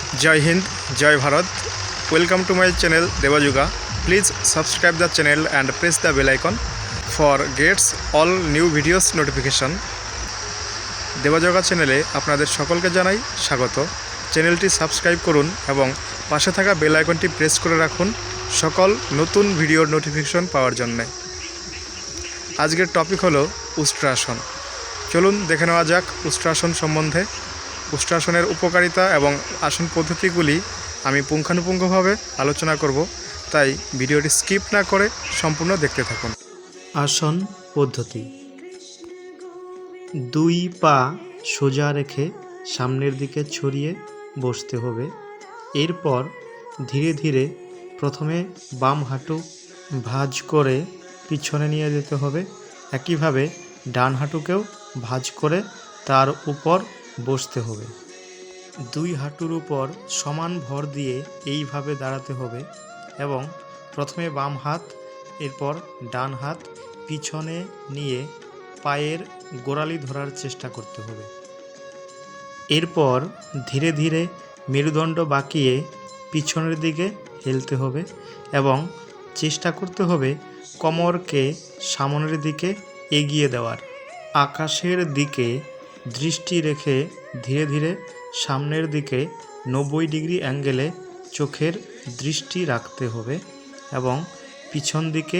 जय हिंद, जय Bharat. Welcome to my channel Devajuga. Please subscribe the channel and press the bell icon for gets all new videos notification। দেবাযোগা চ্যানেলে আপনাদের সকলকে জানাই স্বাগত। চ্যানেলটি সাবস্ক্রাইব করুন এবং পাশে থাকা বেল আইকনটি প্রেস করে রাখুন সকল নতুন ভিডিওর নোটিফিকেশন পাওয়ার জন্য। আজকের টপিক হলো উষ্ট্রাসন। চলুন দেখে নেওয়া যাক উষ্ট্রাসন সম্বন্ধে। উষ্ট্রাসনের উপকারিতা এবং আসন পদ্ধতিগুলি আমি পুঙ্খানুপুঙ্খভাবে আলোচনা করব, তাই ভিডিওটি স্কিপ না করে সম্পূর্ণ দেখতে থাকুন। আসন পদ্ধতি। দুই পা সোজা রেখে সামনের দিকে ছড়িয়ে বসতে হবে। এরপর ধীরে ধীরে প্রথমে বাম হাঁটু ভাঁজ করে পিছনে নিয়ে যেতে হবে। একইভাবে ডান হাঁটুকেও ভাঁজ করে তার উপর বসতে হবে। দুই হাঁটুর উপর সমান ভর দিয়ে এইভাবে দাঁড়াতে হবে এবং প্রথমে বাম হাত, এরপর ডান হাত পিছনে নিয়ে পায়ের গোড়ালি ধরার চেষ্টা করতে হবে। এরপর ধীরে ধীরে মেরুদণ্ড বাঁকিয়ে পিছনের দিকে হেলতে হবে এবং চেষ্টা করতে হবে কোমরকে সামনের দিকে এগিয়ে দেওয়ার। আকাশের দিকে দৃষ্টি রেখে ধীরে ধীরে সামনের দিকে 90 ডিগ্রি অ্যাঙ্গেলে চোখের দৃষ্টি রাখতে হবে এবং পিছন দিকে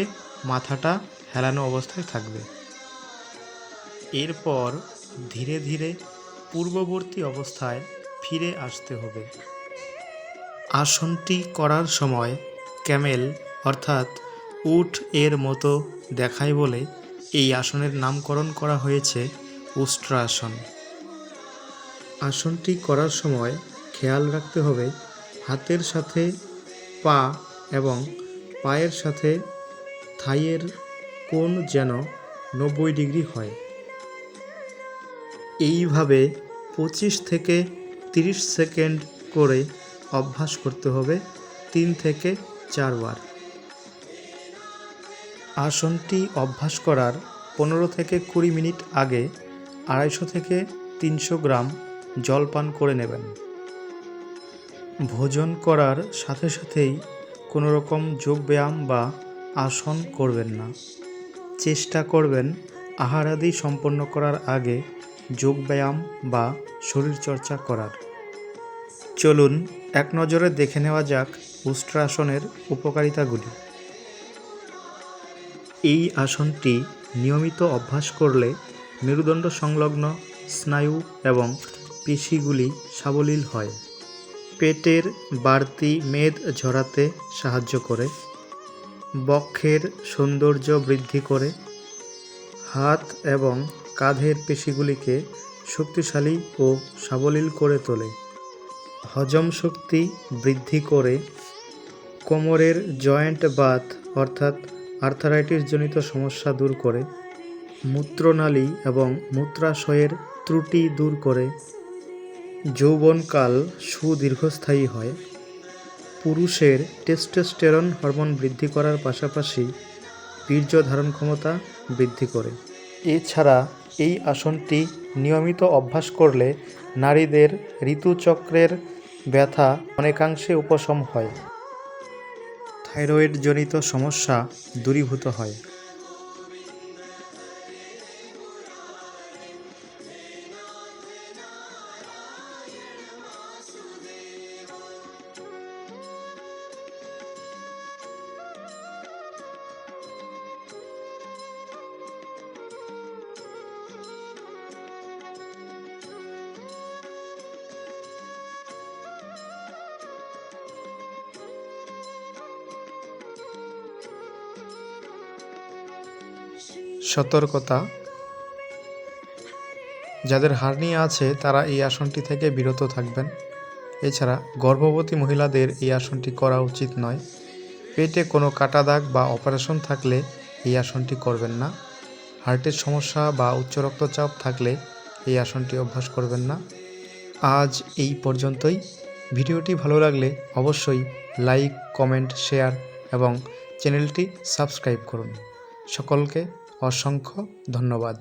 মাথাটা হেলানো অবস্থায় থাকবে। এরপর ধীরে ধীরে পূর্ববর্তী অবস্থায় ফিরে আসতে হবে। আসনটি করার সময় ক্যামেল অর্থাৎ উট এর মতো দেখায় বলে এই আসনের নামকরণ করা হয়েছে উষ্ট্রাসন। আসনটি করার সময় খেয়াল রাখতে হবে হাতের সাথে পা এবং পায়ের সাথে থাইয়ের কোণ যেন 90 ডিগ্রি হয়। এইভাবে 25 থেকে 30 সেকেন্ড করে অভ্যাস করতে হবে 3 থেকে 4 বার। আসনটি অভ্যাস করার 15 থেকে 20 মিনিট আগে 250 থেকে 300 গ্রাম জল পান করে নেবেন। ভোজন করার সাথে সাথেই কোনো রকম যোগব্যায়াম বা আসন করবেন না। চেষ্টা করবেন আহারাদি সম্পন্ন করার আগে যোগব্যায়াম বা শরীরচর্চা করার। চলুন এক নজরে দেখে নেওয়া যাক উষ্ট্রাসনের উপকারিতাগুলি। এই আসনটি নিয়মিত অভ্যাস করলে মেরুদণ্ড সংলগ্ন স্নায়ু এবং পেশিগুলি সাবলীল হয়। পেটের বাড়তি মেদ ঝরাতে সাহায্য করে, বক্ষের সৌন্দর্য বৃদ্ধি করে, হাত এবং কাঁধের পেশিগুলিকে শক্তিশালী ও সাবলীল করে তোলে, হজম শক্তি বৃদ্ধি করে, কোমরের জয়েন্ট বাত অর্থাৎ আর্থারাইটিস জনিত সমস্যা দূর করে, মূত্রনালী এবং মূত্রাশয়ের ত্রুটি দূর করে, যৌবনকাল সুদীর্ঘস্থায়ী হয়, পুরুষের টেস্টোস্টেরন হরমোন বৃদ্ধি করার পাশাপাশি বীর্য ধারণ ক্ষমতা বৃদ্ধি করে। এছাড়া এই আসনটি নিয়মিত অভ্যাস করলে নারীদের ঋতুচক্রের ব্যথা অনেকাংশে উপশম হয়, থাইরয়েড জনিত সমস্যা দূরীভূত হয়। সতর্কতা: যাদের হার্নিয়া আছে তারা এই আসনটি থেকে বিরত থাকবেন। এছাড়া গর্ভবতী মহিলাদের এই আসনটি করা উচিত নয়। পেটে কোনো কাটা দাগ বা অপারেশন থাকলে এই আসনটি করবেন না। হার্টের সমস্যা বা উচ্চ রক্তচাপ থাকলে এই আসনটি অভ্যাস করবেন না। আজ এই পর্যন্তই। ভিডিওটি ভালো লাগলে অবশ্যই লাইক, কমেন্ট, শেয়ার এবং চ্যানেলটি সাবস্ক্রাইব করুন। সকলকে অসংখ্য ধন্যবাদ।